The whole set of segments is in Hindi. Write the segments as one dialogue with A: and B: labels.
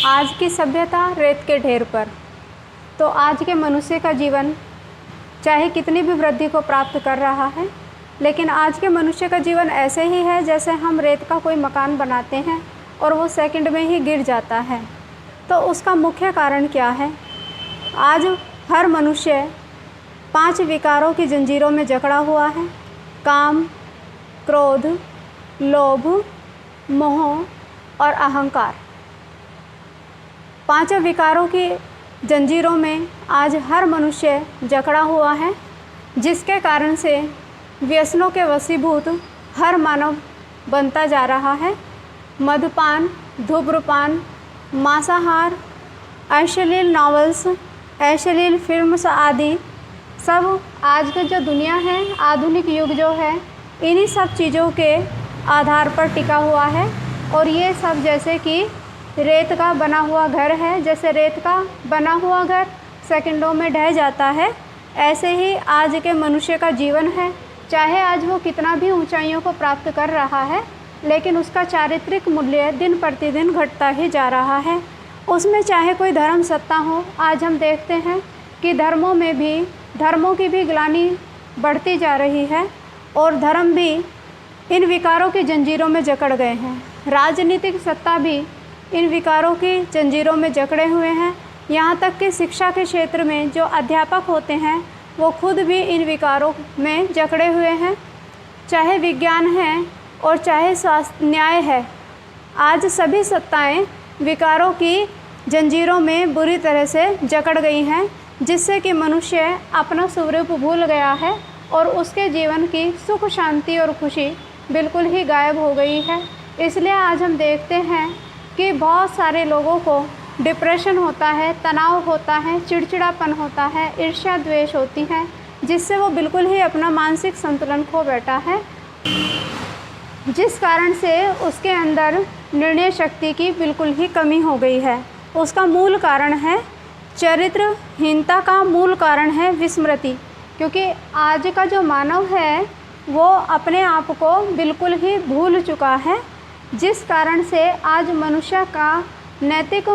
A: आज की सभ्यता रेत के ढेर पर। तो आज के मनुष्य का जीवन चाहे कितनी भी वृद्धि को प्राप्त कर रहा है, लेकिन आज के मनुष्य का जीवन ऐसे ही है जैसे हम रेत का कोई मकान बनाते हैं और वो सेकंड में ही गिर जाता है। तो उसका मुख्य कारण क्या है? आज हर मनुष्य 5 विकारों की जंजीरों में जकड़ा हुआ है। काम, क्रोध, लोभ, मोह और अहंकार। 5 विकारों की जंजीरों में आज हर मनुष्य जकड़ा हुआ है, जिसके कारण से व्यसनों के वशीभूत हर मानव बनता जा रहा है। मद्यपान, धूम्रपान, मांसाहार, अश्लील नॉवेल्स, अश्लील फिल्म्स आदि सब आज की जो दुनिया है, आधुनिक युग जो है, इन्हीं सब चीज़ों के आधार पर टिका हुआ है। और ये सब जैसे कि रेत का बना हुआ घर है, जैसे रेत का बना हुआ घर सेकंडों में ढह जाता है, ऐसे ही आज के मनुष्य का जीवन है। चाहे आज वो कितना भी ऊंचाइयों को प्राप्त कर रहा है, लेकिन उसका चारित्रिक मूल्य दिन प्रतिदिन घटता ही जा रहा है। उसमें चाहे कोई धर्म सत्ता हो, आज हम देखते हैं कि धर्मों की भी ग्लानि बढ़ती जा रही है और धर्म भी इन विकारों की जंजीरों में जकड़ गए हैं। राजनीतिक सत्ता भी इन विकारों की जंजीरों में जकड़े हुए हैं। यहाँ तक कि शिक्षा के क्षेत्र में जो अध्यापक होते हैं वो खुद भी इन विकारों में जकड़े हुए हैं। चाहे विज्ञान है और चाहे स्वास्थ्य न्याय है, आज सभी सत्ताएं विकारों की जंजीरों में बुरी तरह से जकड़ गई हैं, जिससे कि मनुष्य अपना स्वरूप भूल गया है और उसके जीवन की सुख, शांति और खुशी बिल्कुल ही गायब हो गई है। इसलिए आज हम देखते हैं कि बहुत सारे लोगों को डिप्रेशन होता है, तनाव होता है, चिड़चिड़ापन होता है, ईर्ष्या द्वेष होती है, जिससे वो बिल्कुल ही अपना मानसिक संतुलन खो बैठा है, जिस कारण से उसके अंदर निर्णय शक्ति की बिल्कुल ही कमी हो गई है। उसका मूल कारण है चरित्रहीनता का मूल कारण है विस्मृति, क्योंकि आज का जो मानव है वो अपने आप को बिल्कुल ही भूल चुका है, जिस कारण से आज मनुष्य का नैतिक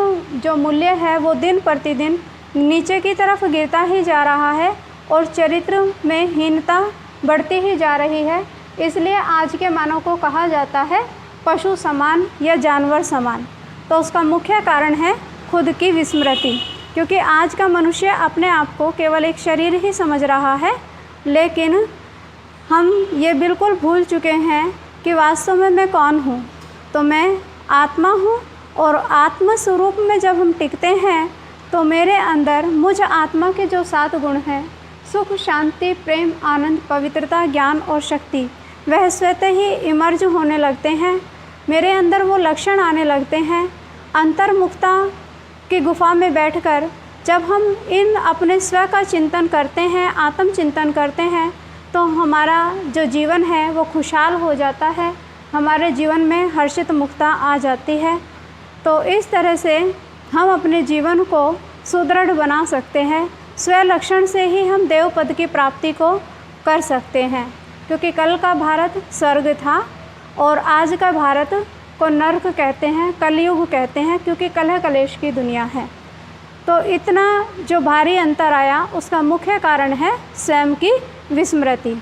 A: जो मूल्य है वो दिन प्रतिदिन नीचे की तरफ गिरता ही जा रहा है और चरित्र में हीनता बढ़ती ही जा रही है। इसलिए आज के मानव को कहा जाता है पशु समान या जानवर समान। तो उसका मुख्य कारण है खुद की विस्मृति, क्योंकि आज का मनुष्य अपने आप को केवल एक शरीर ही समझ रहा है, लेकिन हम ये बिल्कुल भूल चुके हैं कि वास्तव में मैं कौन हूँ। तो मैं आत्मा हूँ और आत्म स्वरूप में जब हम टिकते हैं तो मेरे अंदर मुझ आत्मा के जो 7 गुण हैं, सुख, शांति, प्रेम, आनंद, पवित्रता, ज्ञान और शक्ति, वह स्वतः ही इमर्ज होने लगते हैं। मेरे अंदर वो लक्षण आने लगते हैं। अंतर्मुखता की गुफा में बैठकर जब हम इन अपने स्व का चिंतन करते हैं, आत्मचिंतन करते हैं, तो हमारा जो जीवन है वो खुशहाल हो जाता है, हमारे जीवन में हर्षित मुक्ता आ जाती है। तो इस तरह से हम अपने जीवन को सुदृढ़ बना सकते हैं। स्व लक्षण से ही हम देव पद की प्राप्ति को कर सकते हैं, क्योंकि कल का भारत स्वर्ग था और आज का भारत को नर्क कहते हैं, कलयुग कहते हैं, क्योंकि कलह कलेश की दुनिया है। तो इतना जो भारी अंतर आया उसका मुख्य कारण है स्वयं की विस्मृति।